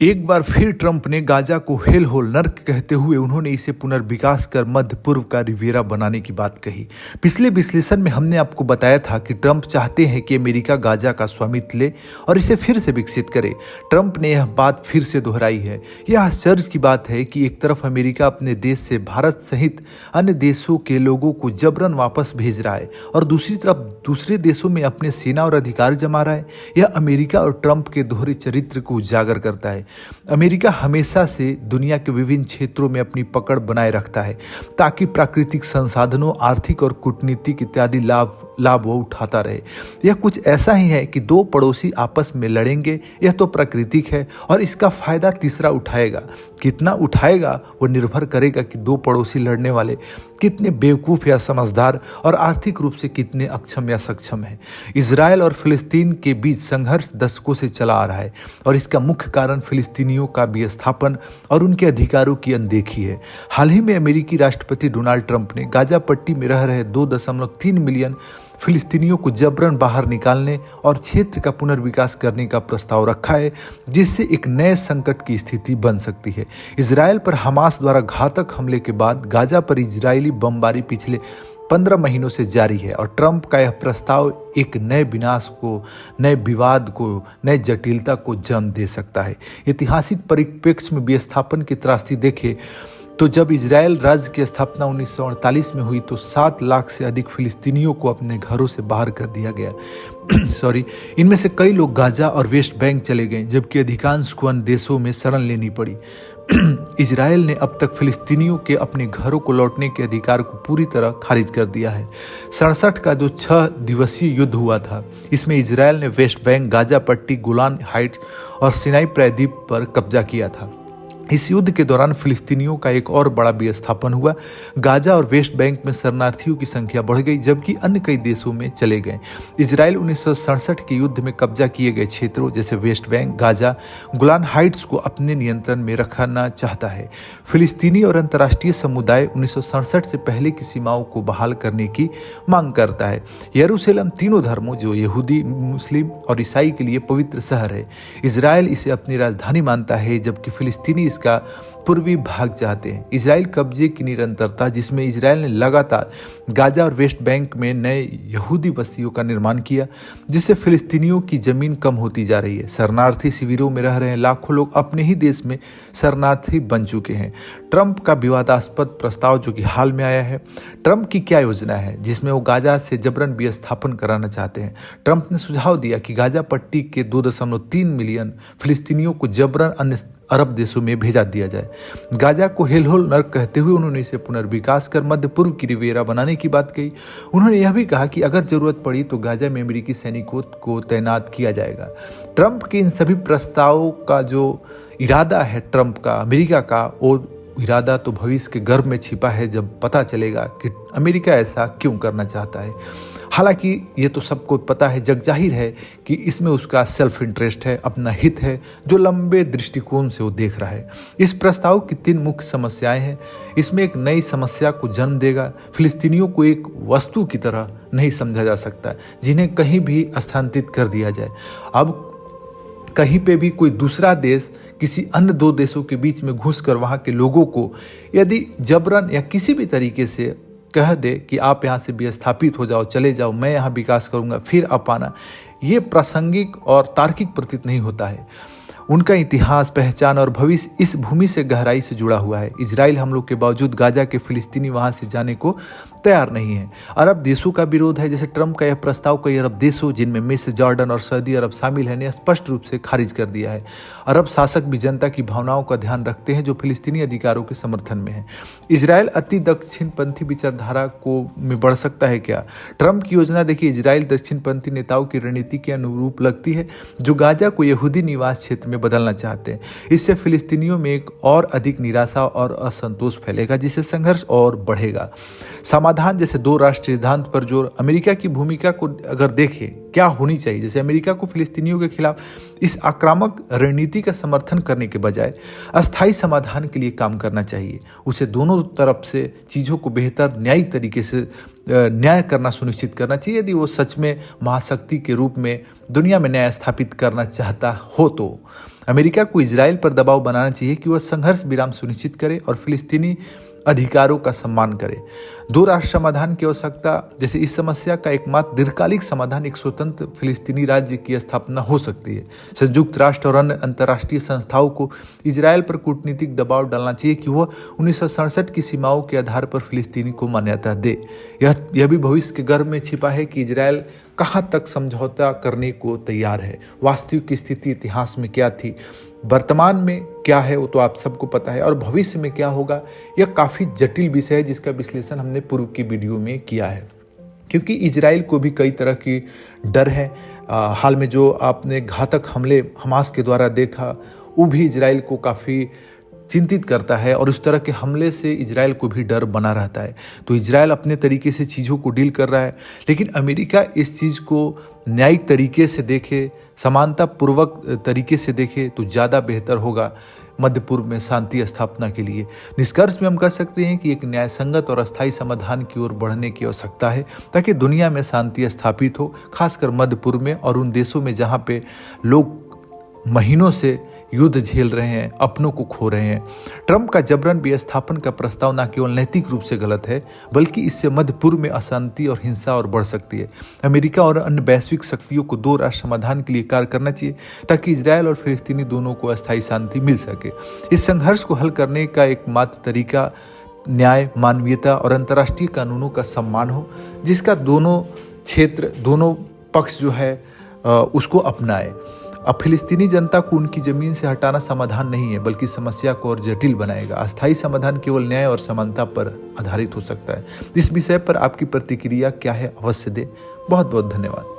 एक बार फिर ट्रंप ने गाजा को हेल होल नर्क कहते हुए उन्होंने इसे पुनर्विकास कर मध्य पूर्व का रिवेरा बनाने की बात कही। पिछले विश्लेषण में हमने आपको बताया था कि ट्रंप चाहते हैं कि अमेरिका गाजा का स्वामित्व ले और इसे फिर से विकसित करे। ट्रंप ने यह बात फिर से दोहराई है। यह आश्चर्य की बात है कि एक तरफ अमेरिका अपने देश से भारत सहित अन्य देशों के लोगों को जबरन वापस भेज रहा है और दूसरी तरफ दूसरे देशों में अपने सेना और अधिकार जमा रहा है। यह अमेरिका और ट्रंप के दोहरे चरित्र को उजागर करता है। अमेरिका हमेशा से दुनिया के विभिन्न क्षेत्रों में अपनी पकड़ बनाए रखता है ताकि प्राकृतिक संसाधनों, आर्थिक और कूटनीतिक इत्यादि लाभ वो उठाता रहे। यह कुछ ऐसा ही है कि दो पड़ोसी आपस में लड़ेंगे, यह तो प्राकृतिक है और इसका फायदा तीसरा उठाएगा। कितना उठाएगा वो निर्भर करेगा कि दो पड़ोसी लड़ने वाले कितने बेवकूफ़ या समझदार और आर्थिक रूप से कितने अक्षम या सक्षम हैं। इजरायल और फिलिस्तीन के बीच संघर्ष दशकों से चला आ रहा है और इसका मुख्य कारण फिलिस्तीनियों का विस्थापन और उनके अधिकारों की अनदेखी है। हाल ही में अमेरिकी राष्ट्रपति डोनाल्ड ट्रंप ने गाजा पट्टी में रह रहे 2.3 मिलियन फिलिस्तीनियों को जबरन बाहर निकालने और क्षेत्र का पुनर्विकास करने का प्रस्ताव रखा है, जिससे एक नए संकट की स्थिति बन सकती है। इजरायल पर हमास द्वारा घातक हमले के बाद गाजा पर इजरायली बमबारी पिछले 15 महीनों से जारी है और ट्रंप का यह प्रस्ताव एक नए विनाश को, नए विवाद को, नए जटिलता को जन्म दे सकता है। ऐतिहासिक परिप्रेक्ष्य में विस्थापन की त्रासदी देखें तो जब इजरायल राज्य की स्थापना 1948 में हुई तो 7 लाख से अधिक फिलिस्तीनियों को अपने घरों से बाहर कर दिया गया। इनमें से कई लोग गाजा और वेस्ट बैंक चले गए, जबकि अधिकांश को अन्य देशों में शरण लेनी पड़ी। इजरायल ने अब तक फिलिस्तीनियों के अपने घरों को लौटने के अधिकार को पूरी तरह खारिज कर दिया है। 67 का जो 6 दिवसीय युद्ध हुआ था, इसमें इजरायल ने वेस्ट बैंक, गाजा पट्टी, गोलान हाइट्स और सिनाई प्रायद्वीप पर कब्जा किया था। इस युद्ध के दौरान फिलिस्तीनियों का एक और बड़ा विस्थापन हुआ। गाजा और वेस्ट बैंक में शरणार्थियों की संख्या बढ़ गई, जबकि अन्य कई देशों में चले गए। इजरायल 1967 के युद्ध में कब्जा किए गए क्षेत्रों जैसे West Bank, Gaza, Golan Heights को अपने नियंत्रण में रखना चाहता है। फिलिस्तीनी और अंतर्राष्ट्रीय समुदाय 1967 से पहले की सीमाओं को बहाल करने की मांग करता है। यरूशलेम तीनों धर्मों जो यहूदी, मुस्लिम और ईसाई के लिए पवित्र शहर है। इजरायल इसे अपनी राजधानी मानता है, जबकि फिलिस्तीनी इसका पूर्वी भाग चाहते हैं। इजरायल कब्जे की निरंतरता, जिसमें इजरायल ने लगातार गाजा और वेस्ट बैंक में नए यहूदी बस्तियों का निर्माण किया, जिससे फिलिस्तीनियों की जमीन कम होती जा रही है। शरणार्थी शिविरों में रह रहे लाखों लोग अपने ही देश में शरणार्थी बन चुके हैं। ट्रंप का विवादास्पद प्रस्ताव जो कि हाल में आया है, ट्रंप की क्या योजना है जिसमें वो गाजा से जबरन विस्थापन कराना चाहते हैं। ट्रंप ने सुझाव दिया कि गाजा पट्टी के 2.3 मिलियन फिलिस्तीनियों को जबरन अन्य अरब देशों में भेजा दिया जाए। गाजा को हेलहोल नर्क कहते हुए उन्होंने इसे पुनर्विकास कर मध्य पूर्व की रिवेरा बनाने की बात कही। उन्होंने यह भी कहा कि अगर जरूरत पड़ी तो गाजा में अमेरिकी सैनिकों को तैनात किया जाएगा। ट्रंप के इन सभी प्रस्तावों का जो इरादा है, ट्रंप का, अमेरिका का, और इरादा तो भविष्य के गर्भ में छिपा है, जब पता चलेगा कि अमेरिका ऐसा क्यों करना चाहता है। हालांकि ये तो सबको पता है, जग जाहिर है कि इसमें उसका सेल्फ इंटरेस्ट है, अपना हित है, जो लंबे दृष्टिकोण से वो देख रहा है। इस प्रस्ताव की 3 मुख्य समस्याएं हैं। इसमें एक नई समस्या को जन्म देगा। फिलिस्तीनियों को एक वस्तु की तरह नहीं समझा जा सकता, जिन्हें कहीं भी स्थानांतरित कर दिया जाए। अब कहीं पे भी कोई दूसरा देश किसी अन्य 2 देशों के बीच में घुसकर वहाँ के लोगों को यदि जबरन या किसी भी तरीके से कह दे कि आप यहाँ से विस्थापित हो जाओ, चले जाओ, मैं यहाँ विकास करूँगा, फिर आप आना, ये प्रासंगिक और तार्किक प्रतीत नहीं होता है। उनका इतिहास, पहचान और भविष्य इस भूमि से गहराई से जुड़ा हुआ है। इजराइल हमलों के बावजूद गाजा के फिलिस्तीनी वहां से जाने को तैयार नहीं है। अरब देशों का विरोध है। जैसे ट्रंप का यह प्रस्ताव कई अरब देशों, जिनमें मिस्र, जॉर्डन और सऊदी अरब शामिल है, ने स्पष्ट रूप से खारिज कर दिया है। अरब शासक भी जनता की भावनाओं का ध्यान रखते हैं जो फिलिस्तीनी अधिकारों के समर्थन में है। इजराइल अति दक्षिणपंथी विचारधारा को में बढ़ सकता है क्या? ट्रंप की योजना देखिए, इजराइल दक्षिणपंथी नेताओं की रणनीति के अनुरूप लगती है, जो गाजा को यहूदी निवास क्षेत्र में बदलना चाहते हैं। इससे फिलिस्तीनियों में एक और अधिक निराशा और असंतोष फैलेगा, जिससे संघर्ष और बढ़ेगा। समाधान जैसे 2 राष्ट्र सिद्धांत पर जोर, अमेरिका की भूमिका को अगर देखें क्या होनी चाहिए, जैसे अमेरिका को फिलिस्तीनियों के खिलाफ इस आक्रामक रणनीति का समर्थन करने के बजाय अस्थायी समाधान के लिए काम करना चाहिए। उसे दोनों तरफ से चीज़ों को बेहतर न्यायिक तरीके से न्याय करना सुनिश्चित करना चाहिए, यदि वो सच में महाशक्ति के रूप में दुनिया में न्याय स्थापित करना चाहता हो तो। अमेरिका को इजराइल पर दबाव बनाना चाहिए कि वह संघर्ष विराम सुनिश्चित करे और फिलिस्तीनी अधिकारों का सम्मान करे। दो राष्ट्र समाधान की आवश्यकता, जैसे इस समस्या का एकमात्र दीर्घकालिक समाधान एक स्वतंत्र फिलिस्तीनी राज्य की स्थापना हो सकती है। संयुक्त राष्ट्र और अन्य अंतर्राष्ट्रीय संस्थाओं को इजराइल पर कूटनीतिक दबाव डालना चाहिए कि वह 1967 की सीमाओं के आधार पर फिलिस्तीनी को मान्यता दे। यह भी भविष्य के गर्भ में छिपा है कि इजराइल कहाँ तक समझौता करने को तैयार है। वास्तविक स्थिति इतिहास में क्या थी, वर्तमान में क्या है, वो तो आप सबको पता है, और भविष्य में क्या होगा यह काफ़ी जटिल विषय है जिसका विश्लेषण हमने पूर्व की वीडियो में किया है। क्योंकि इजराइल को भी कई तरह की डर है। हाल में जो आपने घातक हमले हमास के द्वारा देखा, वो भी इजराइल को काफ़ी चिंतित करता है और उस तरह के हमले से इजराइल को भी डर बना रहता है। तो इजराइल अपने तरीके से चीज़ों को डील कर रहा है, लेकिन अमेरिका इस चीज़ को न्यायिक तरीके से देखे, समानतापूर्वक तरीके से देखे तो ज़्यादा बेहतर होगा मध्य पूर्व में शांति स्थापना के लिए। निष्कर्ष में हम कह सकते हैं कि एक न्यायसंगत और अस्थायी समाधान की ओर बढ़ने की आवश्यकता है ताकि दुनिया में शांति स्थापित हो, खासकर मध्य पूर्व में और उन देशों में जहाँ पे लोग महीनों से युद्ध झेल रहे हैं, अपनों को खो रहे हैं। ट्रंप का जबरन विस्थापन का प्रस्ताव न केवल नैतिक रूप से गलत है, बल्कि इससे मध्य पूर्व में अशांति और हिंसा और बढ़ सकती है। अमेरिका और अन्य वैश्विक शक्तियों को दो राष्ट्र समाधान के लिए कार्य करना चाहिए ताकि इजराइल और फिलिस्तीनी दोनों को अस्थायी शांति मिल सके। इस संघर्ष को हल करने का एकमात्र तरीका न्याय, मानवीयता और अंतर्राष्ट्रीय कानूनों का सम्मान हो, जिसका दोनों क्षेत्र, दोनों पक्ष जो है उसको अपनाए। अब फिलिस्तीनी जनता को उनकी जमीन से हटाना समाधान नहीं है, बल्कि समस्या को और जटिल बनाएगा। अस्थायी समाधान केवल न्याय और समानता पर आधारित हो सकता है। इस विषय पर आपकी प्रतिक्रिया क्या है, अवश्य दें। बहुत बहुत धन्यवाद।